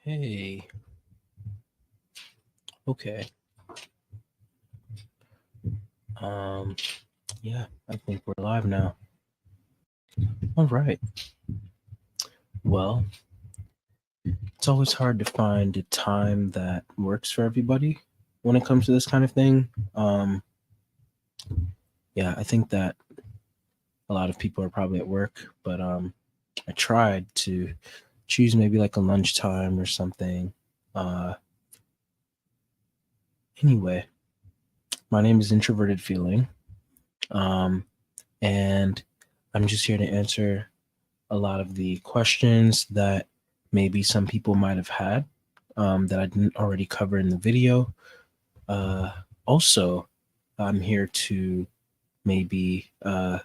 Hey, okay. Um, yeah, I think we're live now. All right. Well, it's always hard to find a time that works for everybody when it comes to this kind of thing. Yeah, I think that a lot of people are probably at work, but I tried to choose maybe like a lunchtime or something. Uh, anyway, my name is Introverted Feeling, um, and I'm just here to answer a lot of the questions that maybe some people might have had that I didn't already cover in the video. Uh, Also, I'm here to maybe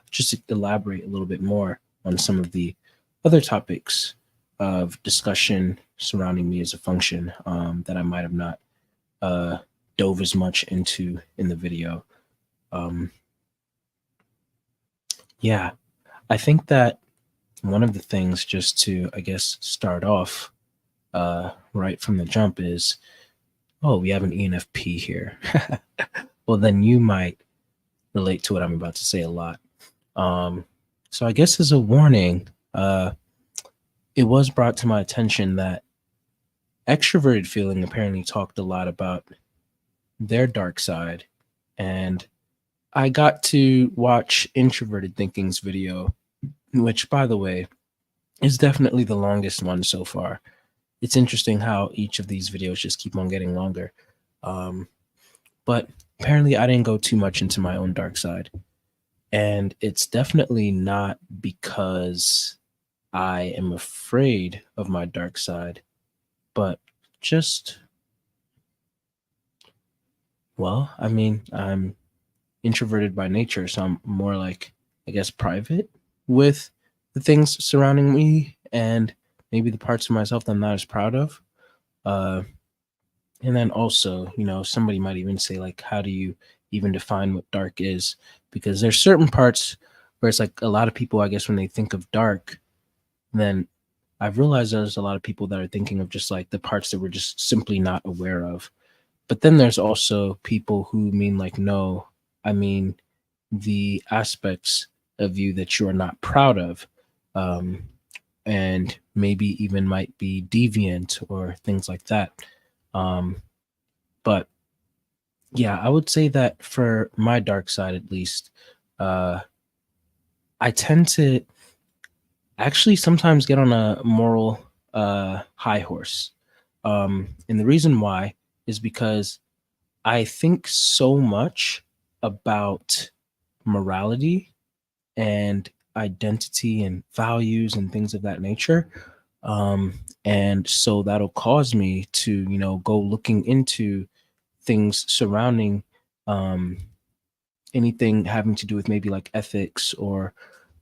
just elaborate a little bit more on some of the other topics of discussion surrounding me as a function that I might have not uh, dove as much into in the video. Um, yeah, I think that one of the things, just to, I guess, start off right from the jump is, oh, we have an ENFP here. Well, then you might relate to what I'm about to say a lot. Um, so I guess as a warning, it was brought to my attention that extroverted feeling apparently talked a lot about their dark side. And I got to watch introverted thinking's video, which, by the way, is definitely the longest one so far. It's interesting how each of these videos just keep on getting longer. Um, but apparently, I didn't go too much into my own dark side. And it's definitely not because I am afraid of my dark side, but just, well, I mean, I'm introverted by nature, so I'm more like, I guess, private with the things surrounding me and maybe the parts of myself that I'm not as proud of. Uh, And then also, somebody might even say, like, how do you even define what dark is? Because there's certain parts where it's like a lot of people, I guess, when they think of dark, then I've realized there's a lot of people that are thinking of just like the parts that we're just simply not aware of. But then there's also people who mean, like, no, I mean the aspects of you that you are not proud of. Um, and maybe even might be deviant or things like that. Um, but yeah, I would say that for my dark side, at least, uh, I tend to actually sometimes get on a moral high horse. And the reason why is because I think so much about morality and identity and values and things of that nature. And so that'll cause me to, go looking into things surrounding um, anything having to do with maybe like ethics or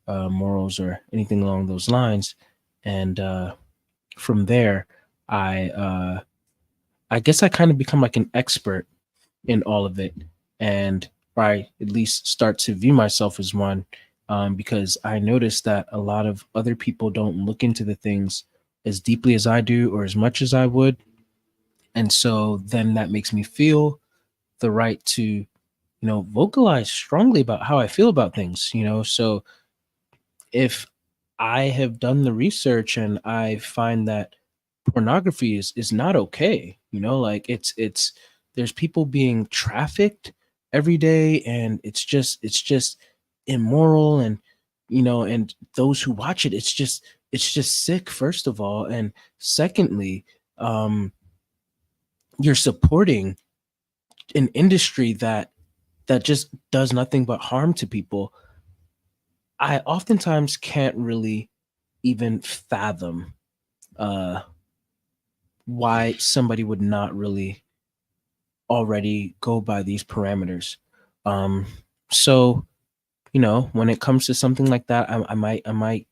morals or anything along those lines. And from there, I uh, I guess I kind of become like an expert in all of it, and I at least start to view myself as one, because I notice that a lot of other people don't look into the things as deeply as I do or as much as I would, and so then that makes me feel the right to vocalize strongly about how I feel about things. So if I have done the research and I find that pornography is not okay, like it's there's people being trafficked every day, and it's just immoral, and and those who watch it, it's just sick, first of all, and secondly, um you're supporting an industry that just does nothing but harm to people. I oftentimes can't really even fathom uh, why somebody would not really already go by these parameters. Um, so when it comes to something like that, I might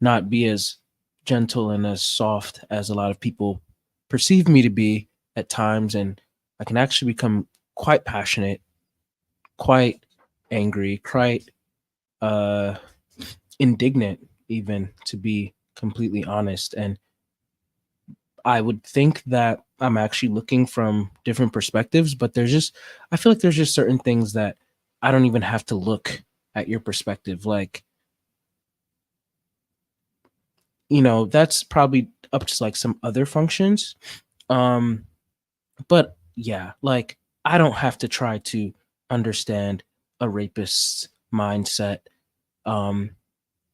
not be as gentle and as soft as a lot of people perceive me to be at times, and I can actually become quite passionate, quite angry, quite uh, indignant, even, to be completely honest. And I would think that I'm actually looking from different perspectives, but I feel like there's just certain things that I don't even have to look at your perspective. Like, that's probably up to like some other functions. Um, but yeah, like I don't have to try to understand a rapist's mindset. Um,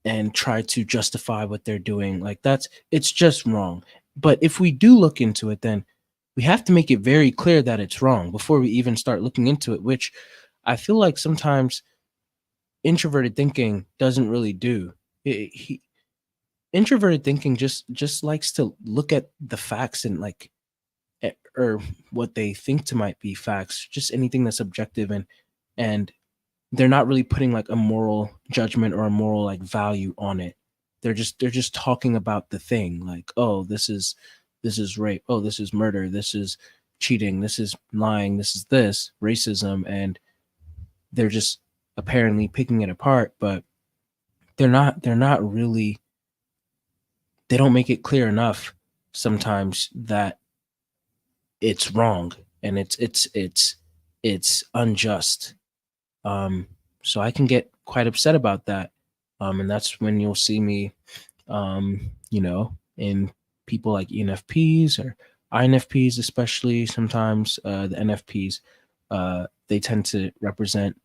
and try to justify what they're doing. Like it's just wrong. But if we do look into it, then we have to make it very clear that it's wrong before we even start looking into it, which I feel like sometimes introverted thinking doesn't really do. Introverted thinking just likes to look at the facts and like or what they think to might be facts, just anything that's objective and they're not really putting like a moral judgment or a moral like value on it. They're just talking about the thing like, oh, this is rape, oh, this is murder, this is cheating, this is lying, this is this racism, and they're just apparently picking it apart, but they're not really, they don't make it clear enough sometimes that it's wrong and it's unjust. Um, so I can get quite upset about that. And that's when you'll see me, in people like ENFPs or INFPs, especially sometimes the NFPs, they tend to represent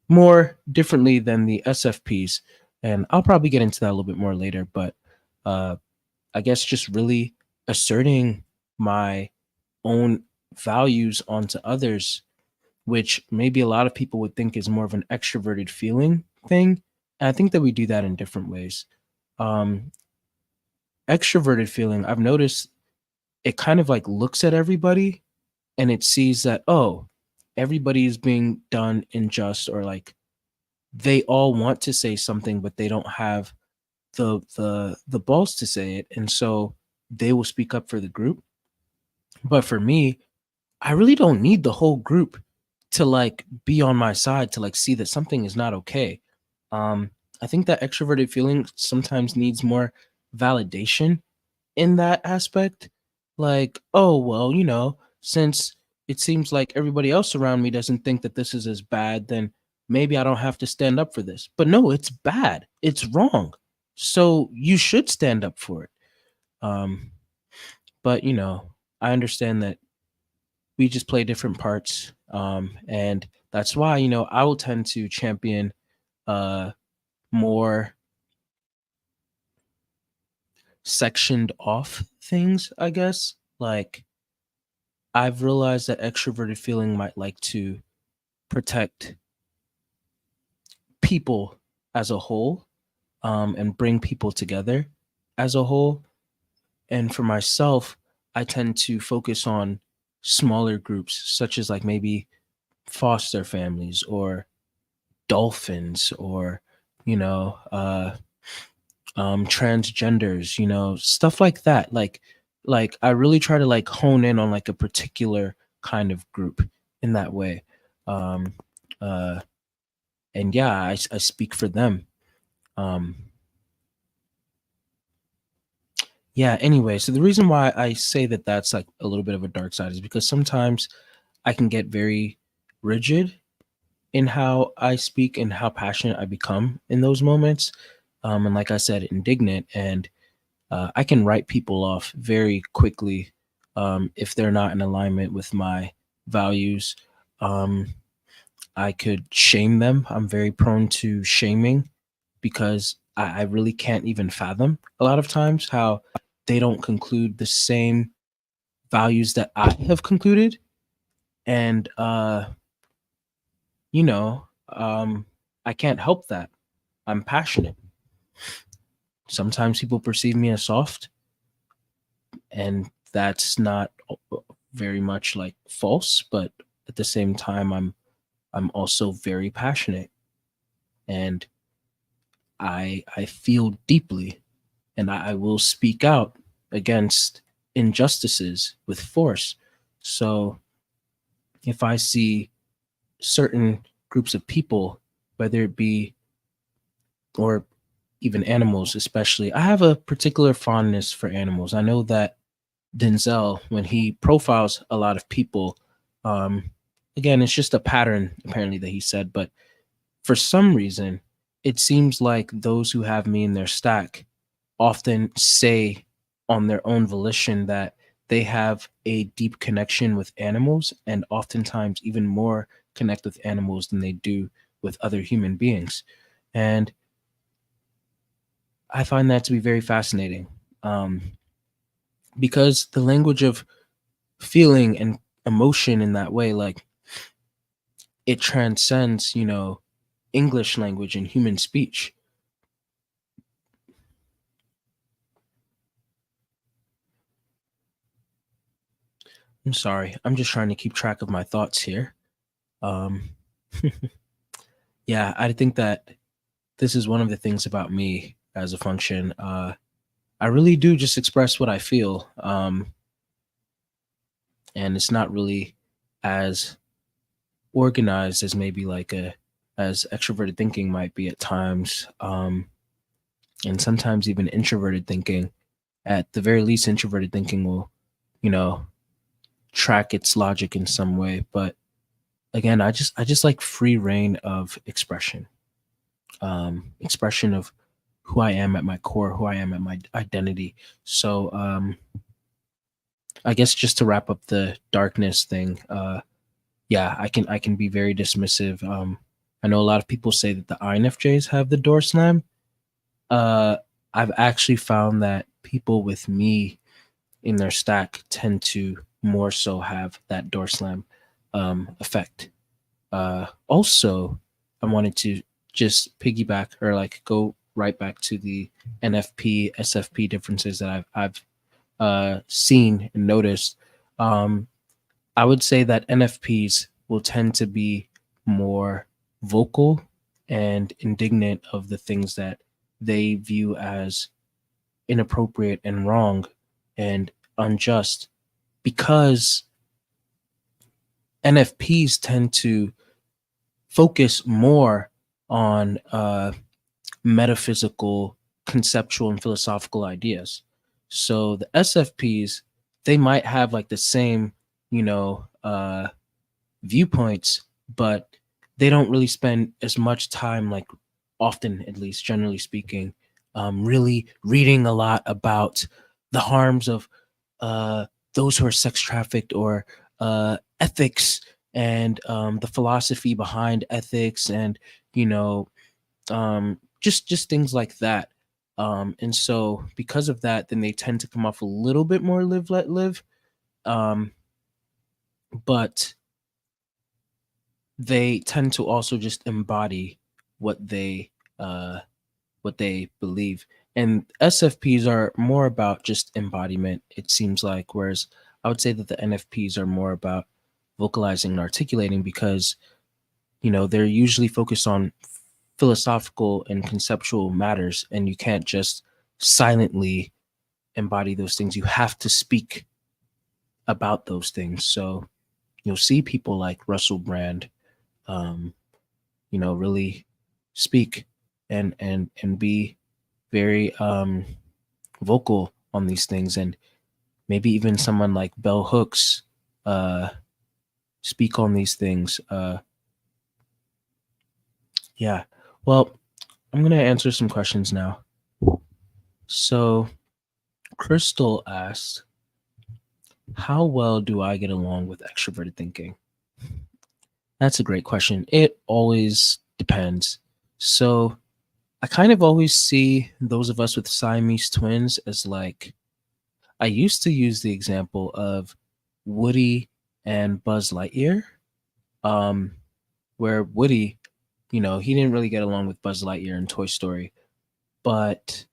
more differently than the SFPs. And I'll probably get into that a little bit more later. But uh, I guess just really asserting my own values onto others, which maybe a lot of people would think is more of an extroverted feeling thing. And I think that we do that in different ways. Um, Extroverted feeling, I've noticed it kind of like looks at everybody and it sees that, oh, everybody is being done unjust, or like they all want to say something, but they don't have the balls to say it. And so they will speak up for the group. But for me, I really don't need the whole group to like be on my side to like see that something is not okay. Um, I think that extroverted feeling sometimes needs more validation in that aspect. Like, oh, well, since it seems like everybody else around me doesn't think that this is as bad, then maybe I don't have to stand up for this. But no, it's bad. It's wrong. So you should stand up for it. Um, but I understand that we just play different parts. And that's why, I will tend to champion uh more sectioned off things, I guess. Like I've realized that extroverted feeling might like to protect people as a whole, and bring people together as a whole. And for myself, I tend to focus on smaller groups, such as like maybe foster families or dolphins or you know uh transgenders, stuff like that. Like I really try to like hone in on like a particular kind of group in that way. um uh and yeah, I speak for them. um yeah, anyway, so the reason why I say that that's like a little bit of a dark side is because sometimes I can get very rigid in how I speak and how passionate I become in those moments. And like I said, indignant, and I can write people off very quickly if they're not in alignment with my values. Um, I could shame them. I'm very prone to shaming because I really can't even fathom a lot of times how they don't conclude the same values that I have concluded. And, you know, um, I can't help that. I'm passionate. Sometimes people perceive me as soft, and that's not very much like false, but at the same time I'm also very passionate, and I feel deeply, and I will speak out against injustices with force. So if I see certain groups of people, whether it be, or even animals especially, I have a particular fondness for animals. I know that Denzel, when he profiles a lot of people, um, again, it's just a pattern apparently that he said, but for some reason, it seems like those who have me in their stack often say on their own volition that they have a deep connection with animals and oftentimes even more connect with animals than they do with other human beings. And I find that to be very fascinating, um, because the language of feeling and emotion in that way, like it transcends, English language and human speech. I'm sorry. I'm just trying to keep track of my thoughts here. Um, yeah, I think that this is one of the things about me as a function. I really do just express what I feel, and it's not really as organized as maybe like a as extroverted thinking might be at times, and sometimes even introverted thinking. At the very least, introverted thinking will, you know, track its logic in some way. But again, I just like free reign of expression, expression of who I am at my core, who I am at my identity. So I guess just to wrap up the darkness thing, yeah, I can be very dismissive. I know a lot of people say that the INFJs have the door slam. Uh, I've actually found that people with me in their stack tend to more so have that door slam effect. Also, I wanted to just piggyback or like go right back to the NFP SFP differences that I've seen and noticed. Um, I would say that NFPs will tend to be more vocal and indignant of the things that they view as inappropriate and wrong and unjust, because NFPs tend to focus more on metaphysical, conceptual, and philosophical ideas. So the SFPs, they might have like the same, viewpoints, but they don't really spend as much time, like often, at least generally speaking, really reading a lot about the harms of uh, those who are sex trafficked, or ethics, and the philosophy behind ethics, and you know just things like that. And so because of that, then they tend to come off a little bit more live let live. Um, but they tend to also just embody what they uh what they believe. And SFPs are more about just embodiment, it seems like, whereas I would say that the NFPs are more about vocalizing and articulating, because they're usually focused on philosophical and conceptual matters, and you can't just silently embody those things. You have to speak about those things. So you'll see people like Russell Brand, um, really speak and be very vocal on these things, and maybe even someone like Bell Hooks uh, speak on these things. Yeah. Well, I'm gonna answer some questions now. So Crystal asked, "How well do I get along with extroverted thinking?" That's a great question. It always depends. So I kind of always see those of us with Siamese twins as like, I used to use the example of Woody and Buzz Lightyear, um, where Woody, he didn't really get along with Buzz Lightyear in Toy Story, but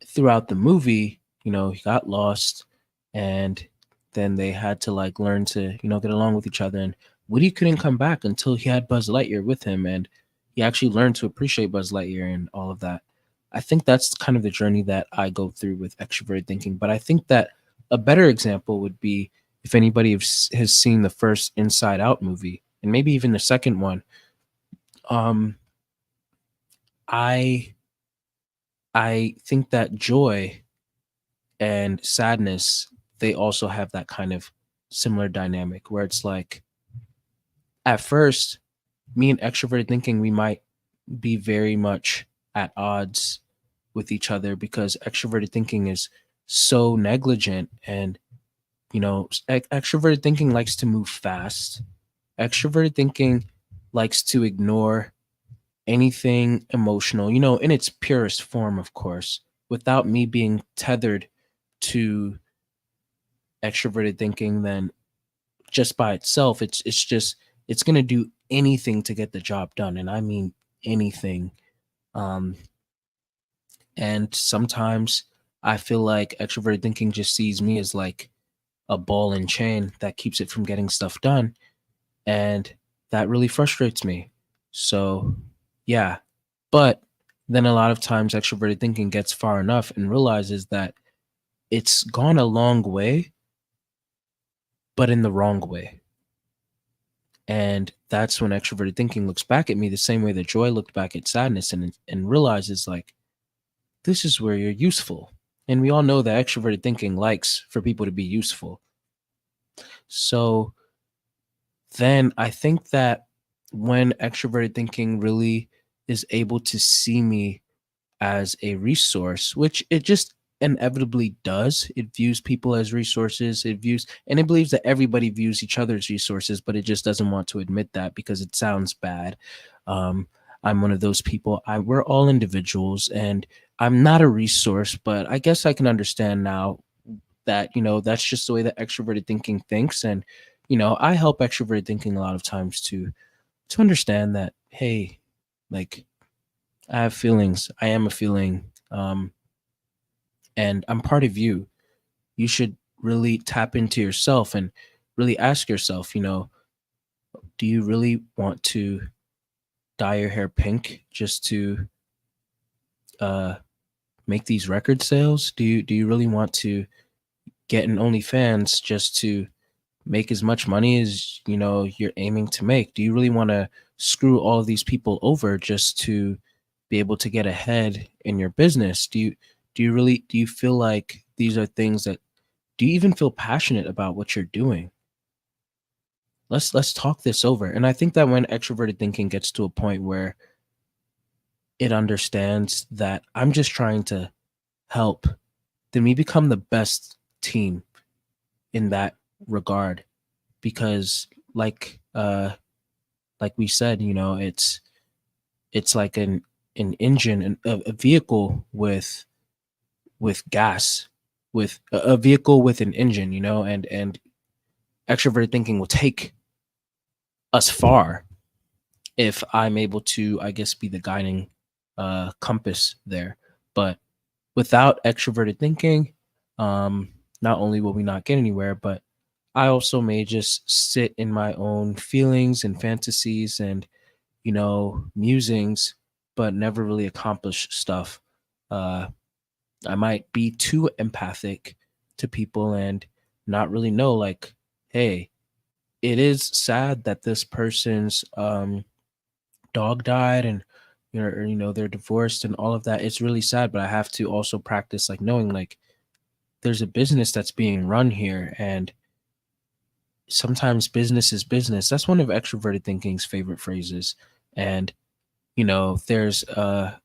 throughout the movie, he got lost, and then they had to like learn to, get along with each other. And Woody couldn't come back until he had Buzz Lightyear with him, and he actually learned to appreciate Buzz Lightyear and all of that. I think that's kind of the journey that I go through with extroverted thinking. But I think that a better example would be if anybody has seen the first Inside Out movie, and maybe even the second one. Um, I I think that Joy and sadness, they also have that kind of similar dynamic where it's like at first, me and extroverted thinking, we might be very much at odds with each other because extroverted thinking is so negligent and extroverted thinking likes to move fast. Extroverted thinking likes to ignore anything emotional, in its purest form, of course, without me being tethered to extroverted thinking. Then just by itself, it's going to do anything to get the job done, and I mean anything. um and sometimes I feel like extroverted thinking just sees me as like a ball and chain that keeps it from getting stuff done, and that really frustrates me. So yeah, but then a lot of times extroverted thinking gets far enough and realizes that it's gone a long way, but in the wrong way. And that's when extroverted thinking looks back at me the same way that joy looked back at sadness, and realizes like, this is where you're useful. And we all know that extroverted thinking likes for people to be useful. So then I think that when extroverted thinking really is able to see me as a resource, which it just inevitably does. It views people as resources. And it believes that everybody views each other as resources, but it just doesn't want to admit that because it sounds bad. Um, I'm one of those people. We're all individuals, and I'm not a resource, but I guess I can understand now that that's just the way that extroverted thinking thinks. And I help extroverted thinking a lot of times to understand that, hey, like, I have feelings. I am a feeling. And I'm part of you. You should really tap into yourself and really ask yourself, do you really want to dye your hair pink just to uh, make these record sales? Do you really want to get an OnlyFans just to make as much money as you're aiming to make? Do you really want to screw all of these people over just to be able to get ahead in your business? Do you feel like these are things that do you even feel passionate about what you're doing? Let's talk this over. And I think that when extroverted thinking gets to a point where it understands that I'm just trying to help, then we become the best team in that regard. Because like we said, it's like an engine, a vehicle with gas, with a vehicle with an engine, and extroverted thinking will take us far if I'm able to, I guess, be the guiding compass there. But without extroverted thinking, um, not only will we not get anywhere, but I also may just sit in my own feelings and fantasies and musings, but never really accomplish stuff. Uh, I might be too empathic to people and not really know, like, hey, it is sad that this person's dog died, and they're divorced and all of that. It's really sad, but I have to also practice like knowing like there's a business that's being run here, and sometimes business is business. That's one of extroverted thinking's favorite phrases. And there's a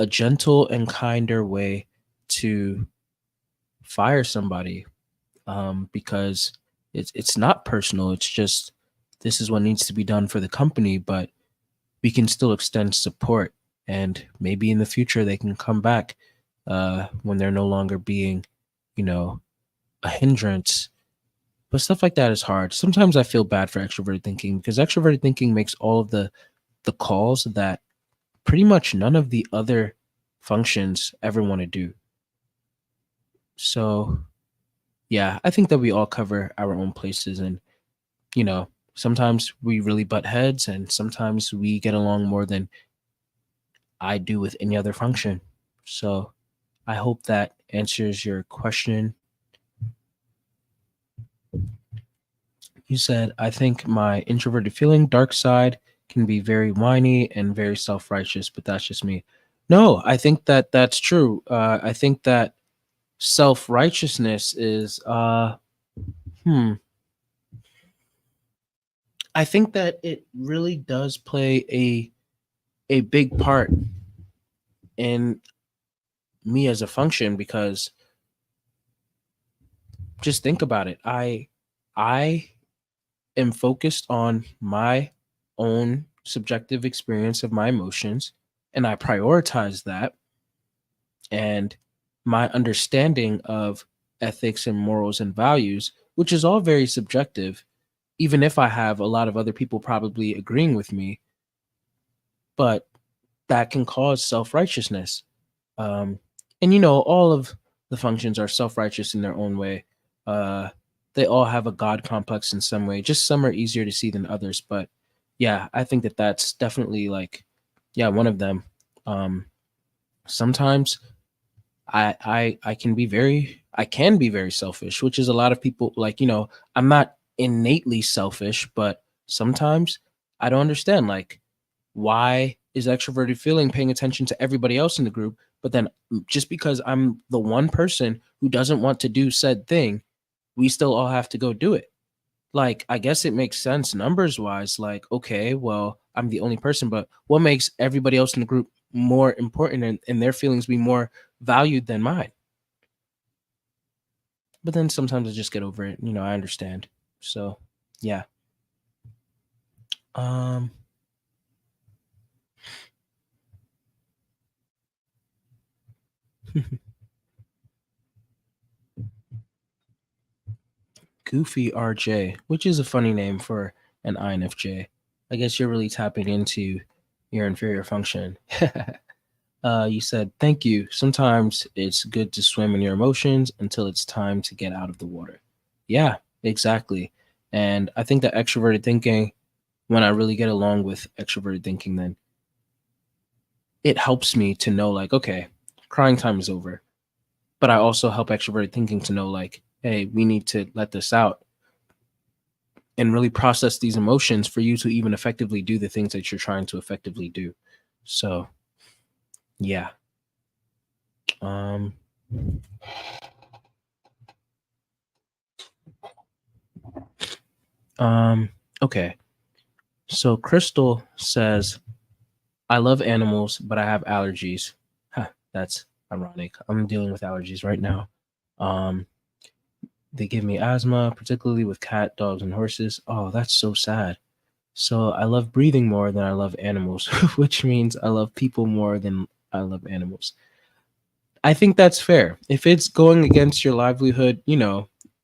gentle and kinder way to fire somebody, because it's not personal. It's just, this is what needs to be done for the company, but we can still extend support, and maybe in the future they can come back when they're no longer being, you know, a hindrance. But stuff like that is hard. Sometimes I feel bad for extroverted thinking because extroverted thinking makes all of the calls that pretty much none of the other functions ever want to do. So yeah, I think that we all cover our own places, and sometimes we really butt heads, and sometimes we get along more than I do with any other function. So I hope that answers your question. You said, I think my introverted feeling, dark side, can be very whiny and very self righteous, but that's just me. No, I think that that's true. I think that Self-righteousness is hmm I think that it really does play a big part in me as a function, because just think about it. I am focused on my own subjective experience of my emotions, and I prioritize that, and my understanding of ethics and morals and values, which is all very subjective, even if I have a lot of other people probably agreeing with me, but that can cause self-righteousness. Um, and all of the functions are self-righteous in their own way. Uh, they all have a God complex in some way. Just some are easier to see than others. But yeah, I think that that's definitely like, yeah, one of them. Um, Sometimes I can be very selfish, which is a lot of people like, I'm not innately selfish, but sometimes I don't understand, like, why is extroverted feeling paying attention to everybody else in the group, but then just because I'm the one person who doesn't want to do said thing, we still all have to go do it. Like, I guess it makes sense numbers wise, like, okay, well, I'm the only person, but what makes everybody else in the group more important, and their feelings be more valued than mine? But then sometimes I just get over it. I understand. So, yeah. Um, Goofy RJ, which is a funny name for an INFJ. I guess you're really tapping into your inferior function. You said, thank you. Sometimes it's good to swim in your emotions until it's time to get out of the water. Yeah, exactly. And I think that extroverted thinking, when I really get along with extroverted thinking, then it helps me to know, like, okay, crying time is over. But I also help extroverted thinking to know, like, hey, we need to let this out and really process these emotions for you to even effectively do the things that you're trying to effectively do. So, yeah. Um, um, okay. So Crystal says, I love animals, but I have allergies. Huh, that's ironic. I'm dealing with allergies right now. Um, they give me asthma, particularly with cat, dogs, and horses. Oh, that's so sad. So I love breathing more than I love animals, which means I love people more than I love animals. I think that's fair. If it's going against your livelihood,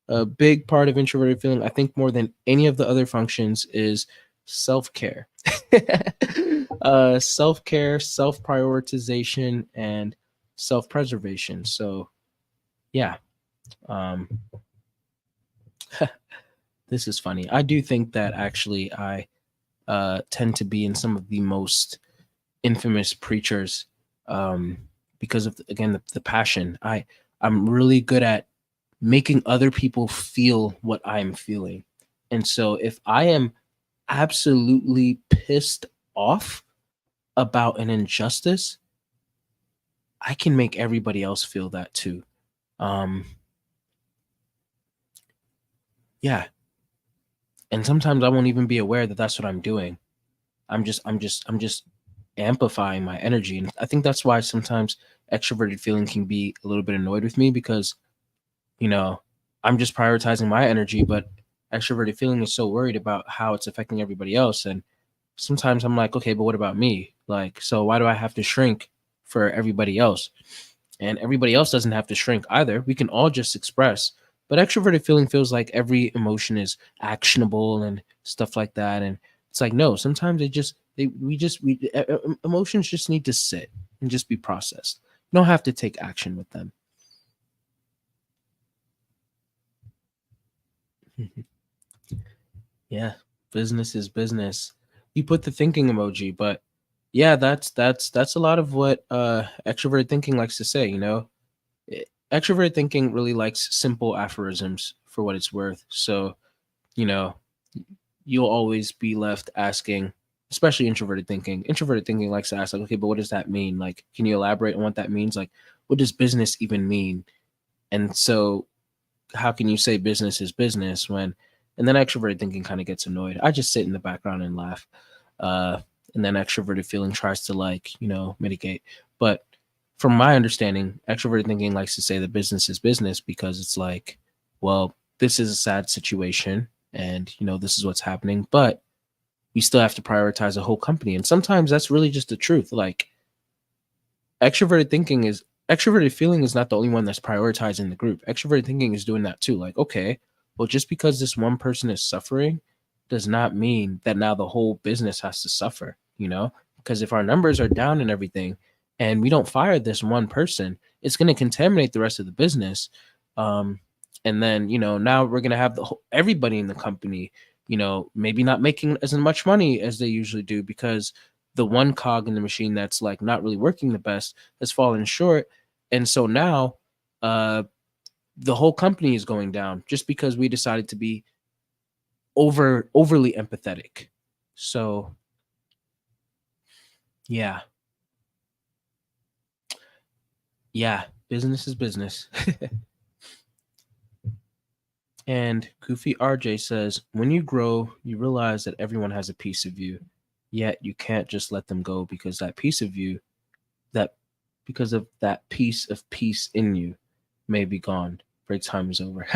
a big part of introverted feeling, I think more than any of the other functions, is self care. Self care, self prioritization, and self preservation. So, yeah, um, this is funny. I do think that actually I tend to be in some of the most infamous preachers, um, because of, again, the passion. I'm really good at making other people feel what I'm feeling. And so if I am absolutely pissed off about an injustice, I can make everybody else feel that too. Um, yeah, and sometimes I won't even be aware that that's what I'm doing. I'm just amplifying my energy, and I think that's why sometimes extroverted feeling can be a little bit annoyed with me, because you know, I'm just prioritizing my energy, but extroverted feeling is so worried about how it's affecting everybody else. And sometimes I'm like, okay, but what about me? Like, so why do I have to shrink for everybody else? And everybody else doesn't have to shrink either. We can all just express. But extroverted feeling feels like every emotion is actionable and stuff like that. And it's like, no, sometimes emotions just need to sit and just be processed. You don't have to take action with them. Yeah, business is business. You put the thinking emoji, but yeah, that's a lot of what extroverted thinking likes to say, Extroverted thinking really likes simple aphorisms for what it's worth. So, you know, you'll always be left asking, especially introverted thinking. Introverted thinking likes to ask, like, okay, but what does that mean? Like, can you elaborate on what that means? Like, what does business even mean? And so how can you say business is business when, and then extroverted thinking kind of gets annoyed. I just sit in the background and laugh. Uh, and then extroverted feeling tries to, like, mitigate. But from my understanding, extroverted thinking likes to say that business is business because it's like, well, this is a sad situation and, this is what's happening, but we still have to prioritize a whole company. And sometimes that's really just the truth. Like, extroverted feeling is not the only one that's prioritizing the group. Extroverted thinking is doing that too. Like, okay, well, just because this one person is suffering does not mean that now the whole business has to suffer, because if our numbers are down and everything and we don't fire this one person, it's going to contaminate the rest of the business. um and then, now we're going to have everybody in the company, maybe not making as much money as they usually do because the one cog in the machine that's like not really working the best has fallen short. And so now, uh the whole company is going down just because we decided to be overly empathetic. So yeah, yeah, business is business. And Goofy RJ says, when you grow, you realize that everyone has a piece of you, yet you can't just let them go because that piece of you, that because of that piece of peace in you, may be gone. Break time is over.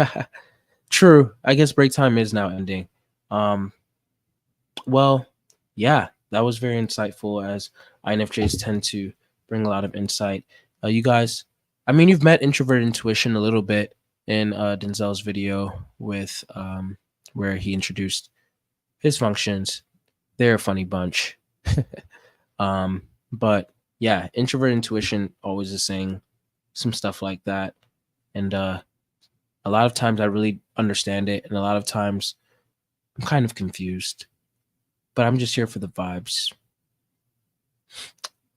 True. I guess break time is now ending. Um, well, yeah, that was very insightful, as INFJs tend to bring a lot of insight. You guys, I mean, you've met introverted intuition a little bit in Denzel's video with where he introduced his functions. They're a funny bunch. But yeah, introverted intuition always is saying some stuff like that. And a lot of times I really understand it. And a lot of times I'm kind of confused, but I'm just here for the vibes.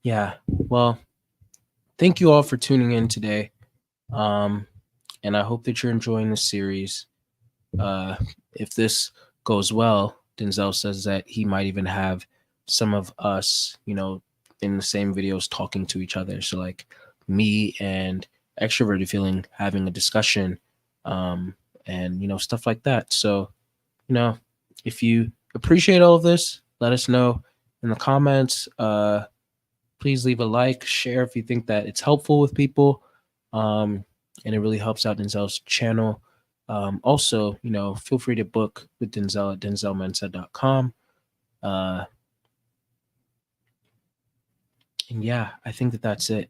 Yeah. Well, thank you all for tuning in today. Um, and I hope that you're enjoying the series. If this goes well, Denzel says that he might even have some of us, in the same videos talking to each other. So, like, me and extroverted feeling having a discussion, um, and stuff like that. So, you know, if you appreciate all of this, let us know in the comments. Please leave a like, share if you think that it's helpful with people. And it really helps out Denzel's channel. Also, feel free to book with Denzel at denzelmensa.com. Uh, and yeah, I think that that's it.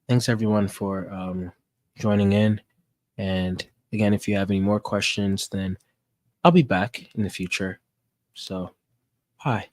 Thanks everyone for joining in. And again, if you have any more questions, then I'll be back in the future. So, hi.